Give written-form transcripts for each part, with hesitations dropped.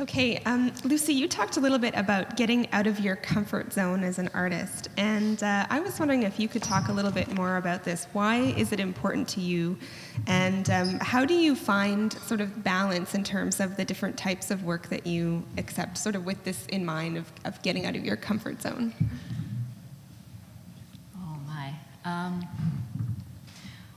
Okay, Lucy, you talked a little bit about getting out of your comfort zone as an artist, and I was wondering if you could talk a little bit more about this. Why is it important to you, and how do you find sort of balance in terms of the different types of work that you accept, sort of with this in mind of getting out of your comfort zone? Oh my.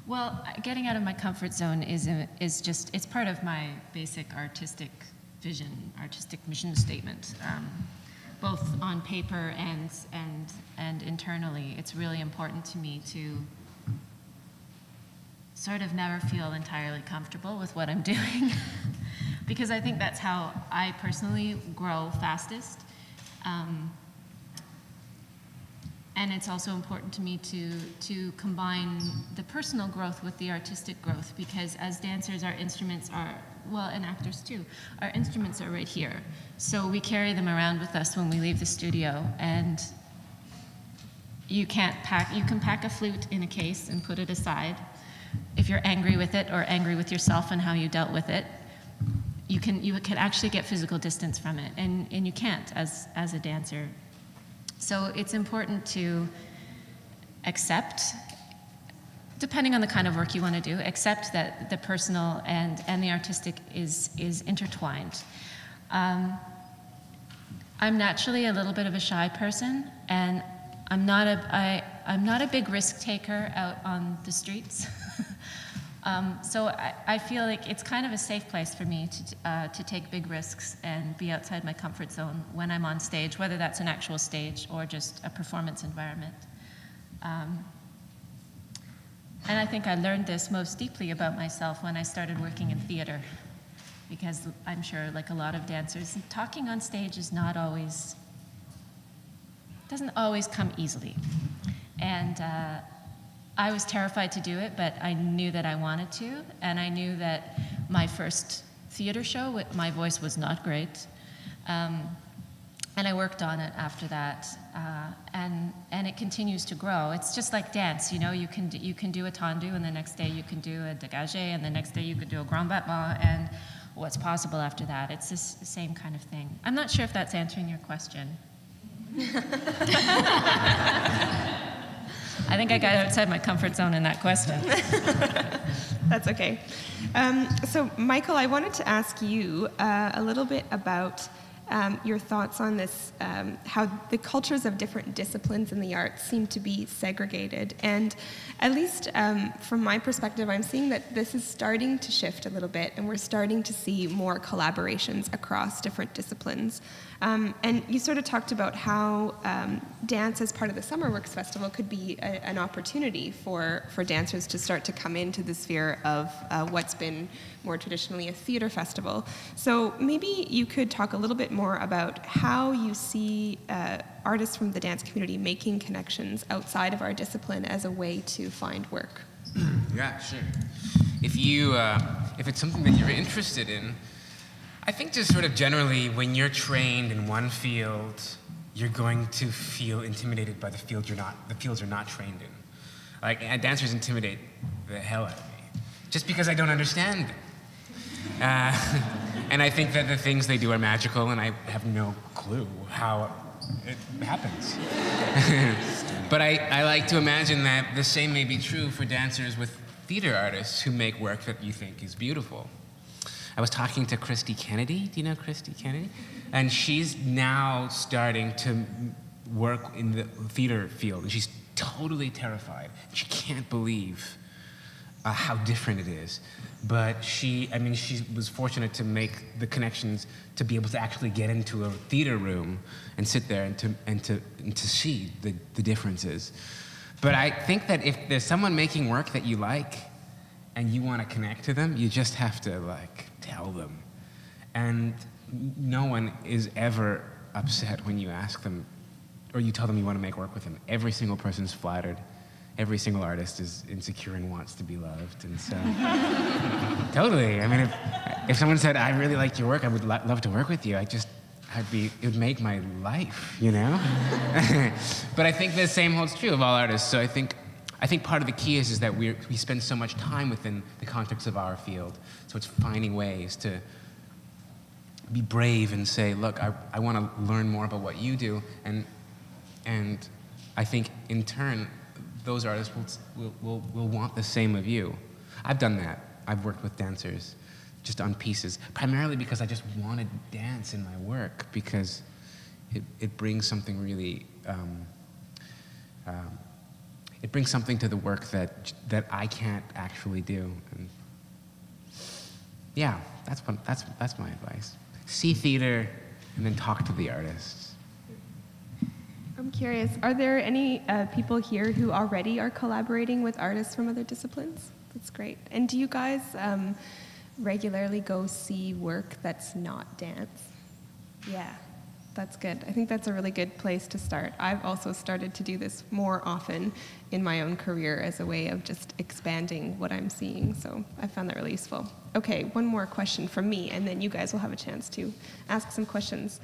Well, getting out of my comfort zone is just, it's part of my basic artistic vision, artistic mission statement, both on paper and internally. It's really important to me to sort of never feel entirely comfortable with what I'm doing, because I think that's how I personally grow fastest. And it's also important to me to combine the personal growth with the artistic growth, because as dancers, our instruments are, well, and actors too, our instruments are right here. So we carry them around with us when we leave the studio, and you can pack a flute in a case and put it aside. If you're angry with it or angry with yourself and how you dealt with it, you can actually get physical distance from it, and you can't as a dancer. So it's important to accept, depending on the kind of work you want to do, accept that the personal and the artistic is intertwined. I'm naturally a little bit of a shy person, and I'm not a big risk taker out on the streets. So I feel like it's kind of a safe place for me to take big risks and be outside my comfort zone when I'm on stage, whether that's an actual stage or just a performance environment. And I think I learned this most deeply about myself when I started working in theater, because I'm sure, like a lot of dancers, talking on stage is not always, doesn't always come easily. And I was terrified to do it, but I knew that I wanted to, and I knew that my first theater show, my voice was not great, and I worked on it after that, and it continues to grow. It's just like dance, you know. You can do a tendu, and the next day you can do a dégagé, and the next day you could do a grand battement, and what's possible after that? It's the same kind of thing. I'm not sure if that's answering your question. I think I got outside my comfort zone in that question. That's okay. So, Michael, I wanted to ask you a little bit about your thoughts on this, how the cultures of different disciplines in the arts seem to be segregated. And at least from my perspective, I'm seeing that this is starting to shift a little bit, and we're starting to see more collaborations across different disciplines. And you sort of talked about how dance as part of the Summer Works Festival could be an opportunity for dancers to start to come into the sphere of what's been more traditionally a theater festival. So maybe you could talk a little bit more about how you see artists from the dance community making connections outside of our discipline as a way to find work. Yeah, sure. If it's something that you're interested in, I think just sort of generally, when you're trained in one field, you're going to feel intimidated by the fields you're not trained in. Like, dancers intimidate the hell out of me, just because I don't understand them. And I think that the things they do are magical, and I have no clue how it happens. But I like to imagine that the same may be true for dancers with theater artists who make work that you think is beautiful. I was talking to Christy Kennedy. Do you know Christy Kennedy? And she's now starting to work in the theater field, and she's totally terrified. She can't believe how different it is. But she was fortunate to make the connections to be able to actually get into a theater room and sit there and to see the differences. But I think that if there's someone making work that you like and you want to connect to them, you just have to tell them. And no one is ever upset when you ask them or you tell them you want to make work with them. Every single person's flattered. Every single artist is insecure and wants to be loved, and so totally. I mean, if someone said, "I really like your work, I would love to work with you," it would make my life, you know. But I think the same holds true of all artists. So I think part of the key is that we spend so much time within the context of our field. So it's finding ways to be brave and say, look, I want to learn more about what you do, and I think in turn, those artists will want the same of you. I've done that. I've worked with dancers just on pieces, primarily because I just wanted dance in my work, because it brings something really, it brings something to the work that I can't actually do. And yeah, that's my advice. See theater and then talk to the artists. I'm curious, are there any people here who already are collaborating with artists from other disciplines? That's great. And do you guys regularly go see work that's not dance? Yeah, that's good. I think that's a really good place to start. I've also started to do this more often in my own career as a way of just expanding what I'm seeing, so I found that really useful. Okay, one more question from me, and then you guys will have a chance to ask some questions.